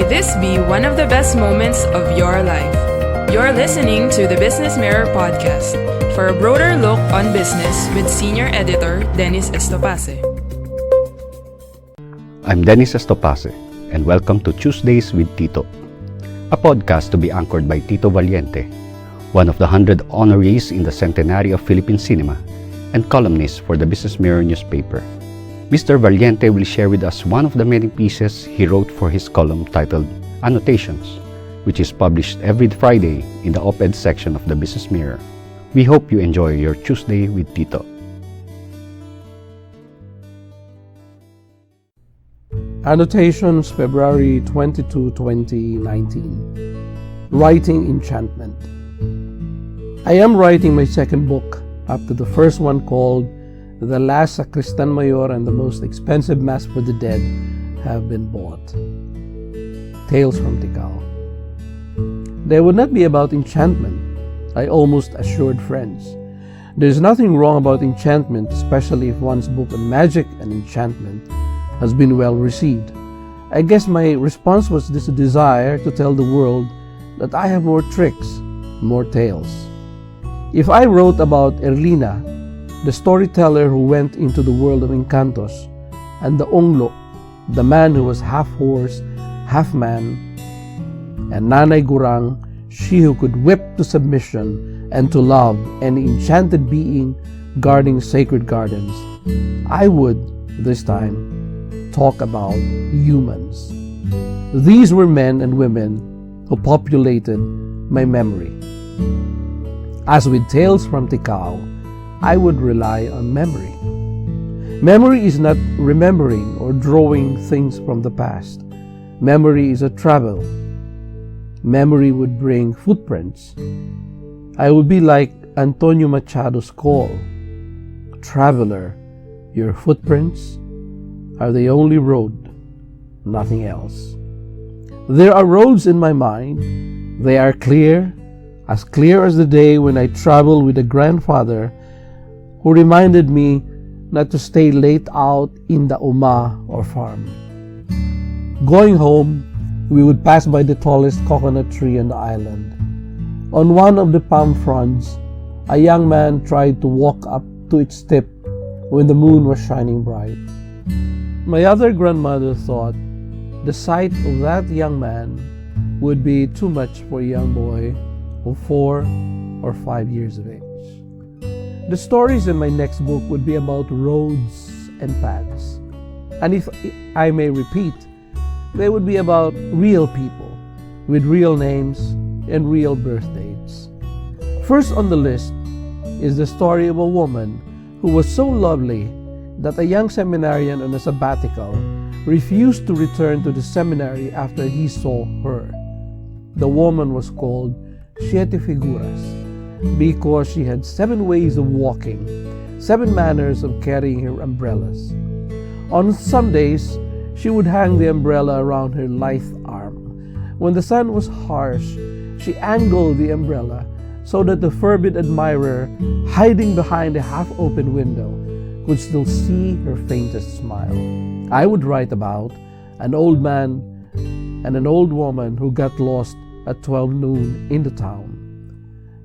May this be one of the best moments of your life. You're listening to the BusinessMirror podcast for a broader look on business with Senior Editor Dennis Estopace. I'm Dennis Estopace, and welcome to Tuesdays with Tito, a podcast to be anchored by Tito Valiente, one of the 100 honorees in the Centenary of Philippine Cinema and columnist for the BusinessMirror newspaper. Mr. Valiente will share with us one of the many pieces he wrote for his column titled Annotations, which is published every Friday in the op-ed section of the BusinessMirror. We hope you enjoy your Tuesday with Tito. Annotations, February 22, 2019. Writing Enchantment. I am writing my second book after the first one called The Last Sacristan Mayor and the Most Expensive Mass for the Dead have been bought. Tales from Tikal. They would not be about enchantment, I almost assured friends. There's nothing wrong about enchantment, especially if one's book on magic and enchantment has been well received. I guess my response was this desire to tell the world that I have more tricks, more tales. If I wrote about Erlina, the storyteller who went into the world of Encantos, and the Onglo, the man who was half horse, half man, and Nanay Gurang, she who could whip to submission and to love any enchanted being guarding sacred gardens, I would, this time, talk about humans. These were men and women who populated my memory. As with Tales from Tikal, I would rely on memory. Memory is not remembering or drawing things from the past. Memory is a travel. Memory would bring footprints. I would be like Antonio Machado's call. Traveler, your footprints are the only road, nothing else. There are roads in my mind. They are clear as the day when I traveled with a grandfather who reminded me not to stay late out in the Uma or farm. Going home, we would pass by the tallest coconut tree on the island. On one of the palm fronds, a young man tried to walk up to its tip when the moon was shining bright. My other grandmother thought the sight of that young man would be too much for a young boy of 4 or 5 years of age. The stories in my next book would be about roads and paths. And if I may repeat, they would be about real people with real names and real birth dates. First on the list is the story of a woman who was so lovely that a young seminarian on a sabbatical refused to return to the seminary after he saw her. The woman was called Siete Figuras because she had 7 ways of walking, 7 manners of carrying her umbrellas. On Sundays, she would hang the umbrella around her lithe arm. When the sun was harsh, she angled the umbrella so that the fervid admirer, hiding behind a half-open window, could still see her faintest smile. I would write about an old man and an old woman who got lost at 12 noon in the town.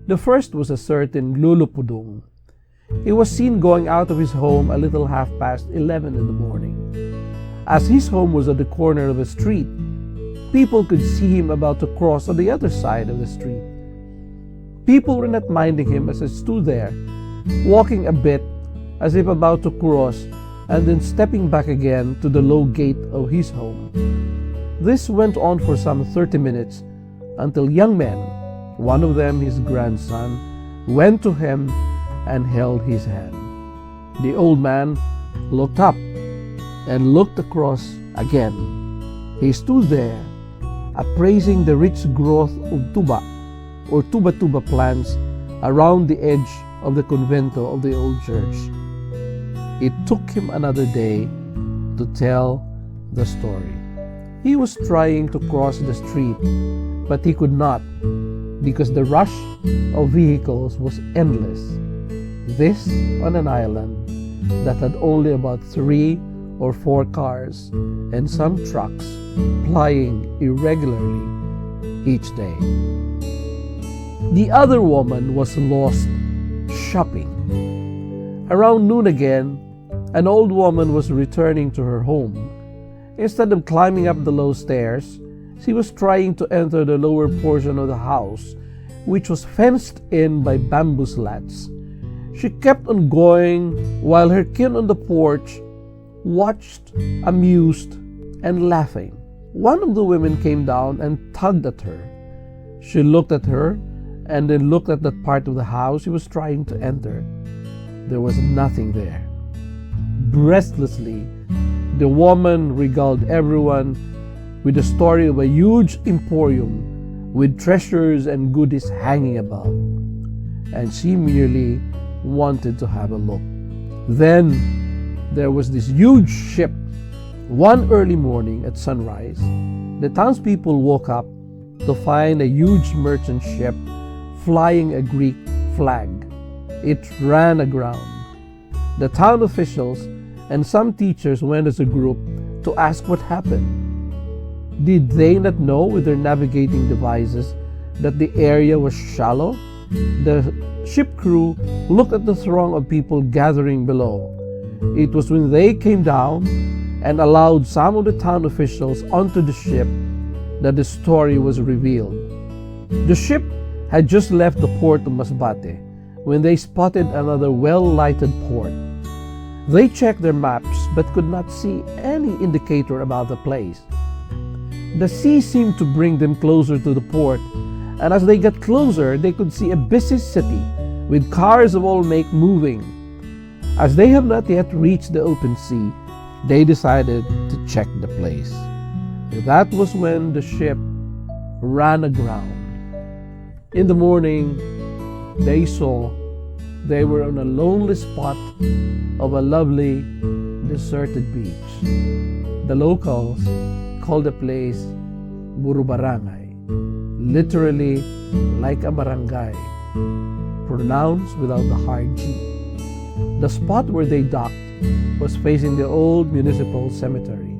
The first was a certain Lulupudong. He was seen going out of his home a little 11:30 in the morning. As his home was at the corner of a street, people could see him about to cross on the other side of the street. People were not minding him as he stood there, walking a bit as if about to cross and then stepping back again to the low gate of his home. This went on for some 30 minutes until young men, one of them his grandson, went to him and held his hand. The old man looked up and looked across again. He stood there, appraising the rich growth of tuba or tuba-tuba plants around the edge of the convento of the old church. It took him another day to tell the story. He was trying to cross the street, but he could not because the rush of vehicles was endless. This on an island that had only about 3 or 4 cars and some trucks plying irregularly each day. The other woman was lost shopping. Around noon again, an old woman was returning to her home. Instead of climbing up the low stairs, she was trying to enter the lower portion of the house, which was fenced in by bamboo slats. She kept on going while her kin on the porch watched, amused, and laughing. One of the women came down and tugged at her. She looked at her and then looked at that part of the house she was trying to enter. There was nothing there. Breathlessly, the woman regaled everyone with the story of a huge emporium with treasures and goodies hanging above, and she merely wanted to have a look. Then there was this huge ship. One early morning at sunrise, the townspeople woke up to find a huge merchant ship flying a Greek flag. It ran aground. The town officials and some teachers went as a group to ask what happened. Did they not know with their navigating devices that the area was shallow? The ship crew looked at the throng of people gathering below. It was when they came down and allowed some of the town officials onto the ship that the story was revealed. The ship had just left the port of Masbate when they spotted another well-lighted port. They checked their maps but could not see any indicator about the place. The sea seemed to bring them closer to the port, and as they got closer, they could see a busy city with cars of all make moving. As they have not yet reached the open sea, they decided to check the place. That was when the ship ran aground. In the morning, they saw they were on a lonely spot of a lovely, deserted beach. The locals called the place Burubarangay, literally like a barangay, pronounced without the hard G. The spot where they docked was facing the old municipal cemetery.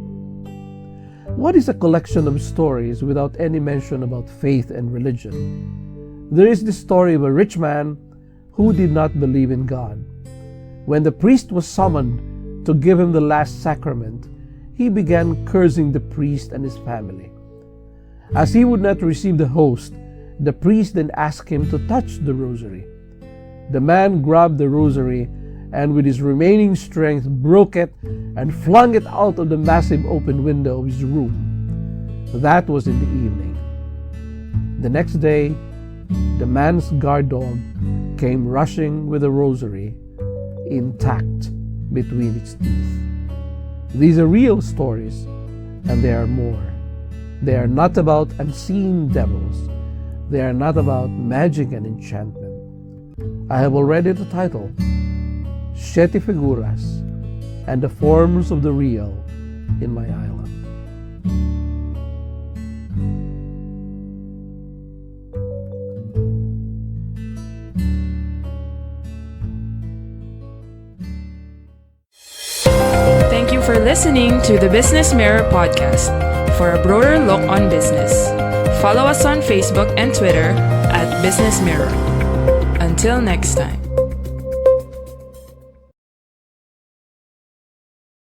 What is a collection of stories without any mention about faith and religion? There is the story of a rich man who did not believe in God. When the priest was summoned to give him the last sacrament, he began cursing the priest and his family. As he would not receive the host, the priest then asked him to touch the rosary. The man grabbed the rosary and with his remaining strength broke it and flung it out of the massive open window of his room. That was in the evening. The next day, the man's guard dog came rushing with a rosary intact between its teeth. These are real stories, and there are more. They are not about unseen devils. They are not about magic and enchantment. I have already the title, Siete Figuras and the Forms of the Real in My Island. Thank you for listening to the Business Mirror podcast. For a broader look on business, follow us on Facebook and Twitter at Business Mirror. Until next time.